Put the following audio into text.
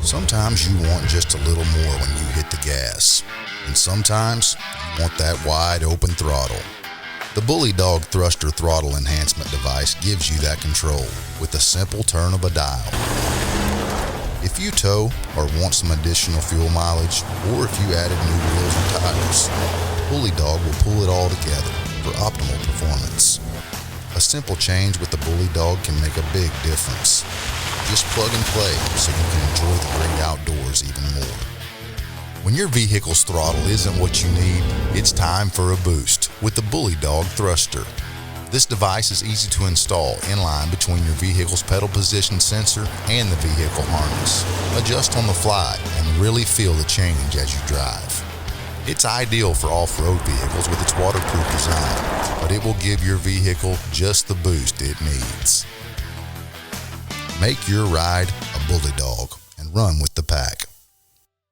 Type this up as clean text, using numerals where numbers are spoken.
Sometimes you want just a little more when you hit the gas, and sometimes you want that wide open throttle. The Bully Dog Thruster Throttle Enhancement device gives you that control with a simple turn of a dial. If you tow or want some additional fuel mileage, or if you added new wheels or tires, Bully Dog will pull it all together for optimal performance. A simple change with the Bully Dog can make a big difference. Just plug and play so you can enjoy the great outdoors even more. When your vehicle's throttle isn't what you need, it's time for a boost with the Bully Dog Thruster. This device is easy to install inline between your vehicle's pedal position sensor and the vehicle harness. Adjust on the fly and really feel the change as you drive. It's ideal for off-road vehicles with its waterproof design, but it will give your vehicle just the boost it needs. Make your ride a Bully Dog and run with the pack.